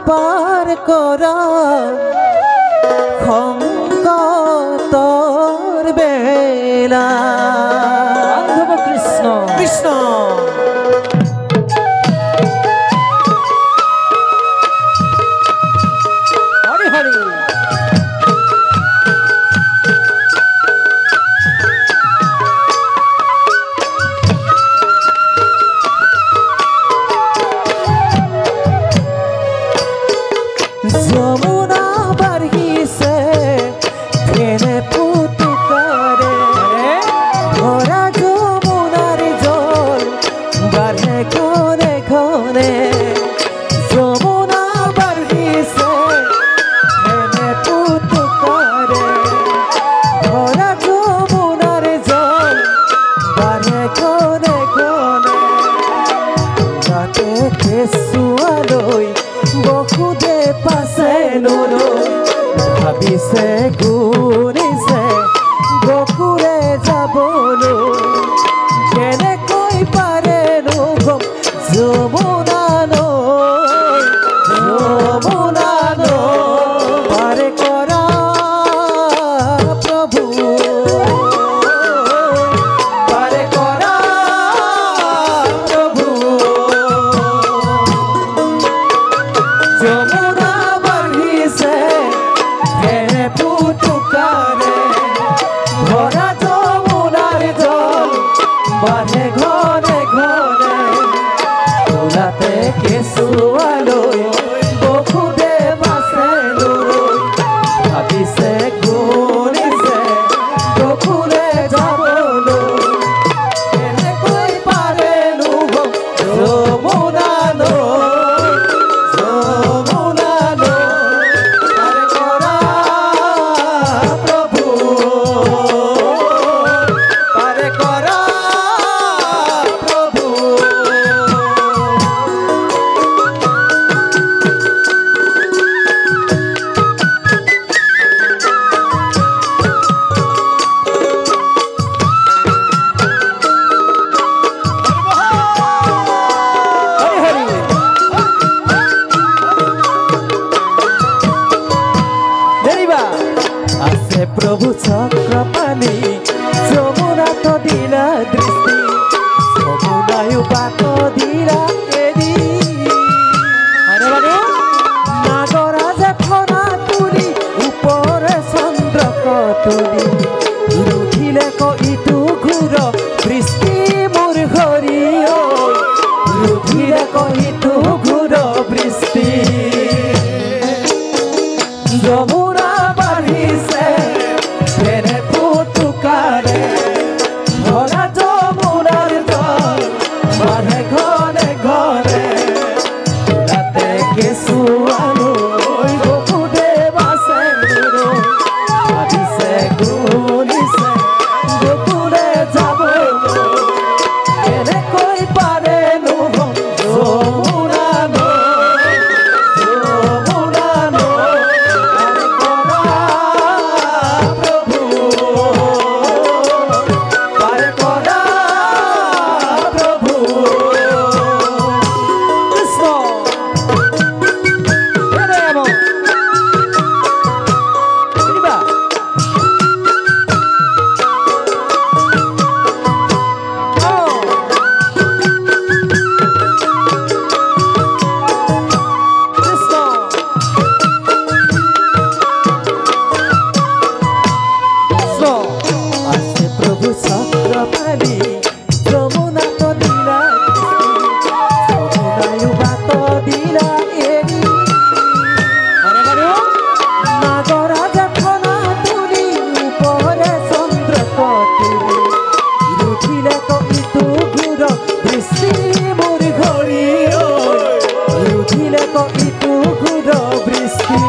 পাৰ কৰা সংকটৰ বেলা কৃষ্ণ কৃষ্ণ হৰি হৰি যমুনা বাঢ়িছে ফেনে পুতুকাৰে ভৰা যমুনাৰ জল বাঢ়ে ঘনে ঘনে যমুনা বাঢ়িছে ফেনে পুতুকাৰে ভৰা যমুনাৰ জল বাঢ়ে ঘনে ঘনে তাতে কেঁচুৱালৈ বসুদে পাছে নলৈ ভাবিছে গুণিছে গকুৰে যাবলৈ কেনেকৈ পাৰেনো গম যমুনা নৈ যমুনা নৈ পাৰে কৰা প্ৰভু পাৰে কৰা প্ৰভু যমুনা বাঢ়িছে ফেনে পুতুকাৰে ভৰা যমুনাৰ জল বাঢ়ে ঘনে ঘনে ওলাতে কেঁচুৱালৈ বসুদে পাছে নলৈ ভাবিছে গুণিছে গকুৰে যাবলৈ কেনেকৈ পাৰেনো যমুনা নৈ যমুনা নৈ পাৰে কৰা প্ৰভু পাৰে কৰা প্ৰভু হৰি হৰি দেৰিবা আছে প্ৰভু চক্ৰপাণি যমুনাত দিলা দৃষ্টি যমুনায়ো বাট দিলা এৰি নাগৰাজে ফণা তুলি ওপৰে চন্দ্ৰক তুলি ৰুধিলে ইটো ঘূৰ বৃষ্টি মোৰ হৰি ঐ ৰুধিলে ইটো ঘূৰ বৃষ্টি যমুনা বাঢ়িছে ফেনে পুতুকাৰে ভৰা যমুনাৰ জল বাঢ়ে ঘনে ঘনে ওলাতে কেঁচুৱালৈ বসুদে পাছে নলৈ ভাবিছে গুণিছে গকুৰে যাবলৈ কেনেকৈ পাৰেনো যমুনা নৈ যমুনা নৈ পাৰে কৰা প্ৰভু পাৰে কৰা প্ৰভু কৃষ্ণ হৰে ৰাম দেৰিবা কৃষ্ণ কৃষ্ণ আছে প্ৰভু চক্ৰপাণি যমুনাত দিলা দৃষ্টি যমুনায়ো বাট দিলা এৰি নাগৰাজে ফণা তুলি ওপৰে চন্দ্ৰক তুলি ৰুধিলে ইটো ঘূৰ বৃষ্টি মোৰ হৰি ঐ ৰুধিলে ইটো ঘূৰ বৃষ্টি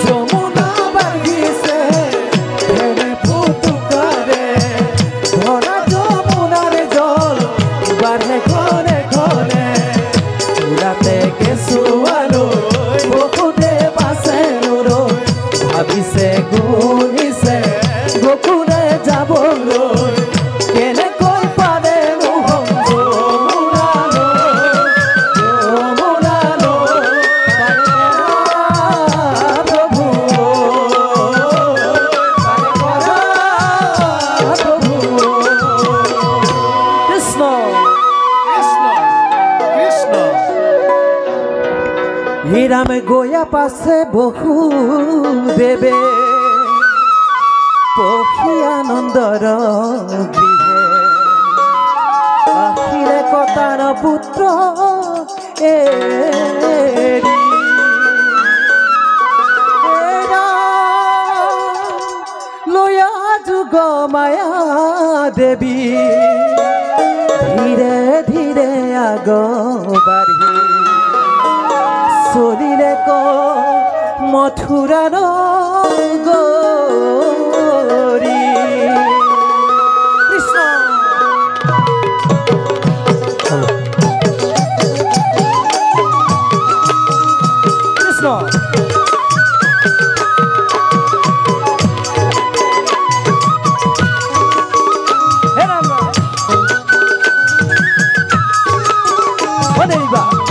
যমুনা বাঢ়িছে ফেনে পুতুকাৰে ভৰা যমুনাৰ জল বাঢ়ে ঘনে ঘনে ওলাতে কেঁচুৱালৈ বসুদে পাছে নলৈ ভাবিছে গুণিছে গকুৰে যাবলৈ কেনেকৈ পাৰেনো যমুনা নৈ যমুনা হীরাম গোয়া পাশে বহু দেবে পক্ষী আনন্দর গৃহে আখিরে কতার পুত্র এরি লয়া যুগ মায়া দেবী ধীরে ধীরে আগ বাড়ি চলিলে ক মথুরার গরি কৃষ্ণ কৃষ্ণ হে রাম রাম